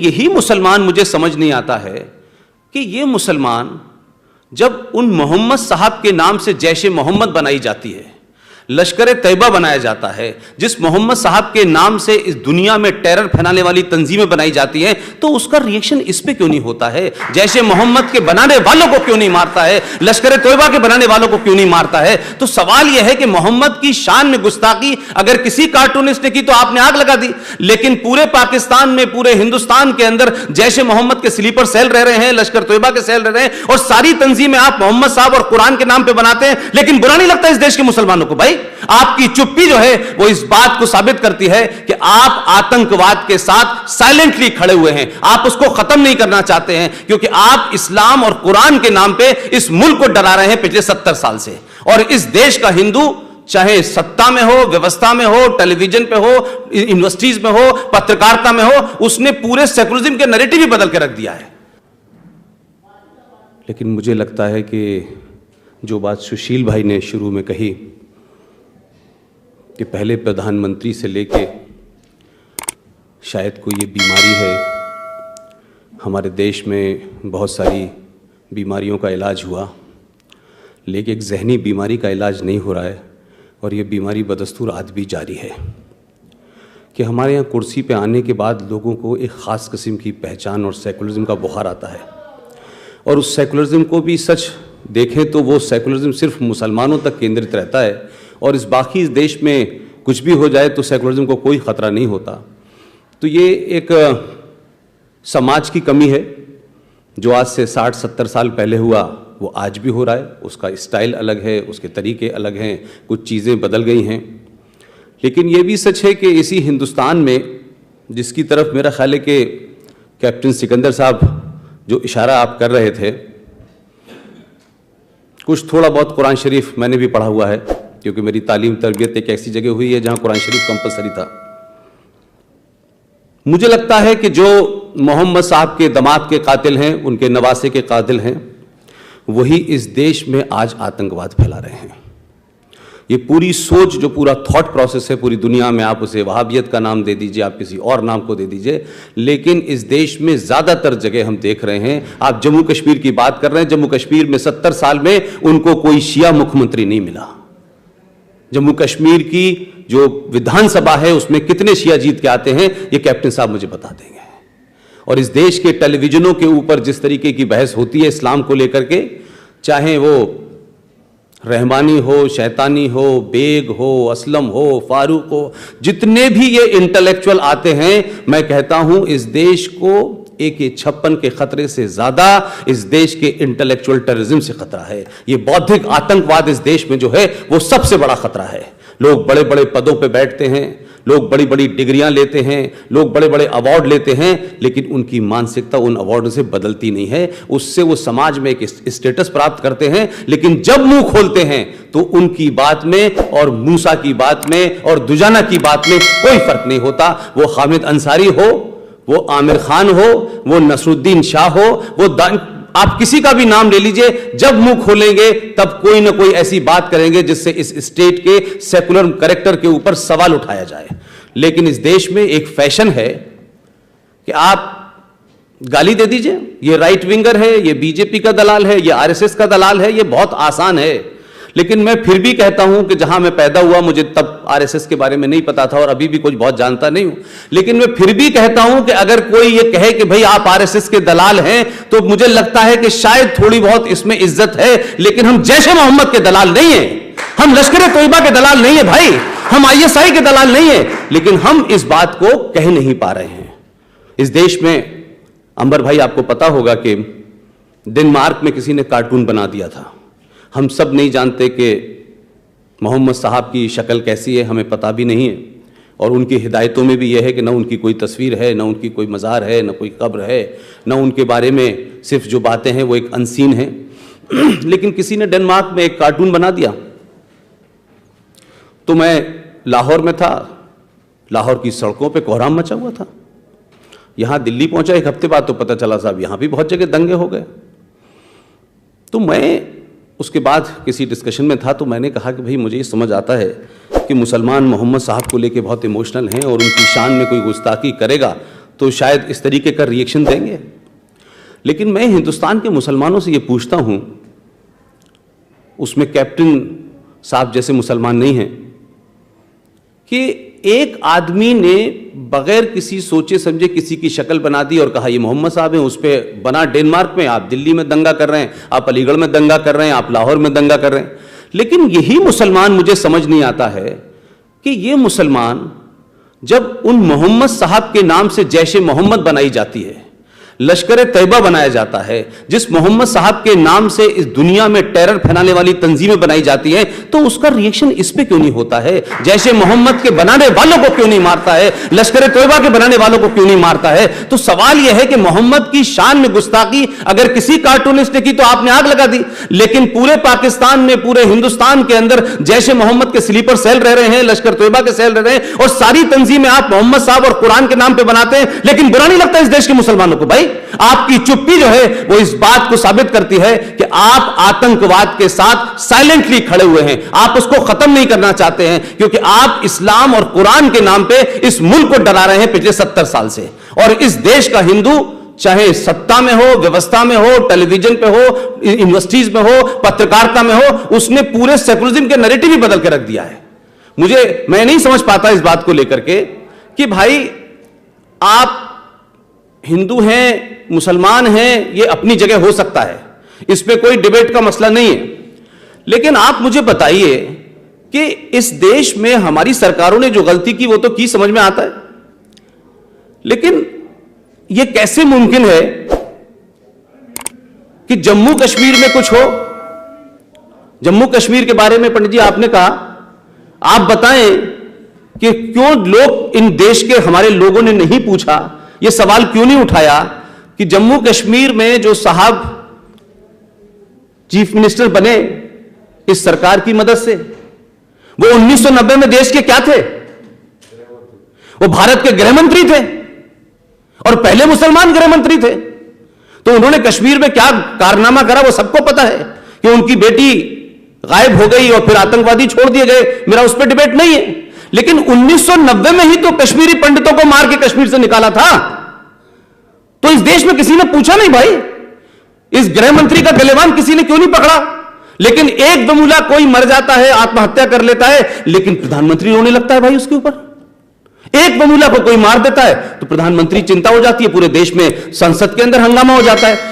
यही मुसलमान मुझे समझ नहीं आता है कि ये मुसलमान जब उन मोहम्मद साहब के नाम से जैश ए मोहम्मद बनाई जाती है, लश्कर तैयबा बनाया जाता है, जिस मोहम्मद साहब के नाम से इस दुनिया में टेरर फैलाने वाली तंजीमें बनाई जाती हैं, तो उसका रिएक्शन इस पे क्यों नहीं होता है? जैसे मोहम्मद के बनाने वालों को क्यों नहीं मारता है? लश्कर तैयबा के बनाने वालों को क्यों नहीं मारता है? तो सवाल यह है कि मोहम्मद की शान में गुस्ताखी अगर किसी कार्टूनिस्ट ने की तो आपने आग लगा दी, लेकिन पूरे पाकिस्तान में, पूरे हिंदुस्तान के अंदर जैसे मोहम्मद के स्लीपर सेल रह रहे हैं, लश्कर तैयबा के सेल रह रहे हैं, और सारी तंजीमें आप मोहम्मद साहब और कुरान के नाम पे बनाते हैं, लेकिन बुरा नहीं लगता इस देश के मुसलमानों को? भाई आपकी चुप्पी जो है वो इस बात को साबित करती है कि आप आतंकवाद के साथ साइलेंटली खड़े हुए हैं, आप उसको खत्म नहीं करना चाहते हैं, क्योंकि आप इस्लाम और कुरान के नाम पे इस मुल्क को डरा रहे हैं पिछले 70 साल से। और इस देश का हिंदू चाहे सत्ता में हो, व्यवस्था में हो, टेलीविजन पे हो, यूनिवर्सिटीज में हो, पत्रकारिता में हो, उसने पूरे सेकुलरिज्म के नैरेटिव ही बदल के रख दिया है। लेकिन मुझे लगता है कि जो बात सुशील भाई ने शुरू में कही कि पहले प्रधानमंत्री से लेके शायद कोई ये बीमारी है, हमारे देश में बहुत सारी बीमारियों का इलाज हुआ, लेकिन एक जहनी बीमारी का इलाज नहीं हो रहा है, और ये बीमारी बदस्तूर आज भी जारी है कि हमारे यहाँ कुर्सी पे आने के बाद लोगों को एक ख़ास किस्म की पहचान और सेकुलरिज्म का बुखार आता है, और उस सेकुलरिज्म को भी सच देखें तो वो सेकुलरिज्म सिर्फ मुसलमानों तक केंद्रित रहता है, और इस बाकी इस देश में कुछ भी हो जाए तो सेकुलरिज्म को कोई ख़तरा नहीं होता। तो ये एक समाज की कमी है, जो आज से 60-70 साल पहले हुआ वो आज भी हो रहा है। उसका स्टाइल अलग है, उसके तरीके अलग हैं, कुछ चीज़ें बदल गई हैं, लेकिन ये भी सच है कि इसी हिंदुस्तान में, जिसकी तरफ मेरा ख्याल है कि कैप्टन सिकंदर साहब जो इशारा आप कर रहे थे, कुछ थोड़ा बहुत कुरान शरीफ मैंने भी पढ़ा हुआ है, क्योंकि मेरी तालीम तरबियत एक ऐसी जगह हुई है जहां कुरान शरीफ कंपलसरी था। मुझे लगता है कि जो मोहम्मद साहब के दामाद के कातिल हैं, उनके नवासे के कातिल हैं, वही इस देश में आज आतंकवाद फैला रहे हैं। ये पूरी सोच, जो पूरा थॉट प्रोसेस है पूरी दुनिया में, आप उसे वहाबियत का नाम दे दीजिए, आप किसी और नाम को दे दीजिए, लेकिन इस देश में ज़्यादातर जगह हम देख रहे हैं। आप जम्मू कश्मीर की बात कर रहे हैं, जम्मू कश्मीर में 70 साल में उनको कोई शिया मुख्यमंत्री नहीं मिला। जम्मू कश्मीर की जो विधानसभा है उसमें कितने शिया जीत के आते हैं, ये कैप्टन साहब मुझे बता देंगे। और इस देश के टेलीविजनों के ऊपर जिस तरीके की बहस होती है इस्लाम को लेकर के, चाहे वो रहमानी हो, शैतानी हो, बेग हो, असलम हो, फारूक हो, जितने भी ये इंटेलेक्चुअल आते हैं, मैं कहता हूं इस देश को AK-56 के खतरे से ज्यादा इस देश के इंटेलेक्चुअल टेररिज्म से खतरा है। ये बौद्धिक आतंकवाद इस देश में जो है वो सबसे बड़ा खतरा है। लोग बड़े बड़े पदों पे बैठते हैं, लोग बड़ी बड़ी डिग्रियां लेते हैं, लोग बड़े बड़े अवार्ड लेते हैं, लेकिन उनकी मानसिकता उन अवार्ड से बदलती नहीं है। उससे वो समाज में एक स्टेटस प्राप्त करते हैं, लेकिन जब मुंह खोलते हैं तो उनकी बात में और मूसा की बात में और दुजाना की बात में कोई फर्क नहीं होता। वो हामिद अंसारी हो, वो आमिर खान हो, वो नसरुद्दीन शाह हो, वो आप किसी का भी नाम ले लीजिए, जब मुंह खोलेंगे तब कोई ना कोई ऐसी बात करेंगे जिससे इस स्टेट के सेकुलर कैरेक्टर के ऊपर सवाल उठाया जाए। लेकिन इस देश में एक फैशन है कि आप गाली दे दीजिए, ये राइट विंगर है, ये बीजेपी का दलाल है, ये RSS का दलाल है, ये बहुत आसान है। लेकिन मैं फिर भी कहता हूं कि जहां मैं पैदा हुआ मुझे तब RSS के बारे में नहीं पता था और अभी भी कुछ बहुत जानता नहीं हूं, लेकिन मैं फिर भी कहता हूं कि अगर कोई ये कहे कि भाई आप RSS के दलाल हैं, तो मुझे लगता है कि शायद थोड़ी बहुत इसमें इज्जत है, लेकिन हम जैशे मोहम्मद के दलाल नहीं हैं, हम लश्कर तैयबा के दलाल नहीं है भाई, हम ISI के दलाल नहीं है, लेकिन हम इस बात को कह नहीं पा रहे हैं। इस देश में अंबर भाई आपको पता होगा कि डेनमार्क में किसी ने कार्टून बना दिया था। हम सब नहीं जानते कि मोहम्मद साहब की शक्ल कैसी है, हमें पता भी नहीं है, और उनकी हिदायतों में भी यह है कि ना उनकी कोई तस्वीर है, ना उनकी कोई मज़ार है, ना कोई कब्र है, ना उनके बारे में सिर्फ जो बातें हैं वो एक अनसीन है। लेकिन किसी ने डेनमार्क में एक कार्टून बना दिया। तो मैं लाहौर में था, लाहौर की सड़कों पे कोहराम मचा हुआ था। यहाँ दिल्ली पहुंचा एक हफ्ते बाद तो पता चला साहब यहाँ भी बहुत जगह दंगे हो गए। तो मैं उसके बाद किसी डिस्कशन में था, तो मैंने कहा कि भाई मुझे ये समझ आता है कि मुसलमान मोहम्मद साहब को लेके बहुत इमोशनल हैं और उनकी शान में कोई गुस्ताखी करेगा तो शायद इस तरीके का रिएक्शन देंगे। लेकिन मैं हिंदुस्तान के मुसलमानों से ये पूछता हूं, उसमें कैप्टन साहब जैसे मुसलमान नहीं हैं, कि एक आदमी ने बगैर किसी सोचे समझे किसी की शक्ल बना दी और कहा ये मोहम्मद साहब हैं, उस पर बना डेनमार्क में, आप दिल्ली में दंगा कर रहे हैं, आप अलीगढ़ में दंगा कर रहे हैं, आप लाहौर में दंगा कर रहे हैं। लेकिन यही मुसलमान, मुझे समझ नहीं आता है कि ये मुसलमान जब उन मोहम्मद साहब के नाम से जैश ए मोहम्मद बनाई जाती है, लश्कर तैयबा बनाया जाता है, जिस मोहम्मद साहब के नाम से इस दुनिया में टेरर फैलाने वाली तंजीमें बनाई जाती हैं, तो उसका रिएक्शन इस पे क्यों नहीं होता है? जैसे मोहम्मद के बनाने वालों को क्यों नहीं मारता है? लश्कर तैयबा के बनाने वालों को क्यों नहीं मारता है? तो सवाल यह है कि मोहम्मद की शान में गुस्ताखी अगर किसी कार्टूनिस्ट ने की तो आपने आग लगा दी, लेकिन पूरे पाकिस्तान में, पूरे हिंदुस्तान के अंदर जैसे मोहम्मद के स्लीपर सेल रह रहे हैं, लश्कर तैयबा के सेल रह रहे हैं, और सारी तंजीमें आप मोहम्मद साहब और कुरान के नाम पे बनाते हैं। लेकिन बुरा नहीं लगता इस देश के मुसलमानों को? भाई आपकी चुप्पी जो है वो इस बात को साबित करती है कि आप आतंकवाद के साथ साइलेंटली खड़े हुए हैं, आप उसको खत्म नहीं करना चाहते हैं, क्योंकि आप इस्लाम और कुरान के नाम पे इस मुल्क को डरा रहे हैं पिछले 70 साल से। और इस देश का हिंदू चाहे सत्ता में हो, व्यवस्था में हो, टेलीविजन पे हो, यूनिवर्सिटीज में हो, पत्रकारिता में हो, उसने पूरे सेकुलरिज्म के नैरेटिव ही बदल के रख दिया है। मैं नहीं समझ पाता इस बात को लेकर के कि भाई आप हिंदू हैं, मुसलमान हैं, ये अपनी जगह हो सकता है, इस पे कोई डिबेट का मसला नहीं है। लेकिन आप मुझे बताइए कि इस देश में हमारी सरकारों ने जो गलती की वो तो की, समझ में आता है, लेकिन ये कैसे मुमकिन है कि जम्मू कश्मीर में कुछ हो? जम्मू कश्मीर के बारे में पंडित जी आपने कहा, आप बताएं कि क्यों लोग, इन देश के हमारे लोगों ने नहीं पूछा, ये सवाल क्यों नहीं उठाया कि जम्मू कश्मीर में जो साहब चीफ मिनिस्टर बने इस सरकार की मदद से, वो 1990 में देश के क्या थे? वो भारत के गृह मंत्री थे और पहले मुसलमान गृह मंत्री थे। तो उन्होंने कश्मीर में क्या कारनामा करा वो सबको पता है कि उनकी बेटी गायब हो गई और फिर आतंकवादी छोड़ दिए गए, मेरा उस पर डिबेट नहीं है। लेकिन 1990 में ही तो कश्मीरी पंडितों को मार के कश्मीर से निकाला था। तो इस देश में किसी ने पूछा नहीं भाई, इस गृह मंत्री का गलेवान किसी ने क्यों नहीं पकड़ा? लेकिन एक बमूला कोई मर जाता है, आत्महत्या कर लेता है, लेकिन प्रधानमंत्री रोने लगता है भाई उसके ऊपर। एक बमूला को कोई मार देता है तो प्रधानमंत्री चिंता हो जाती है, पूरे देश में संसद के अंदर हंगामा हो जाता है।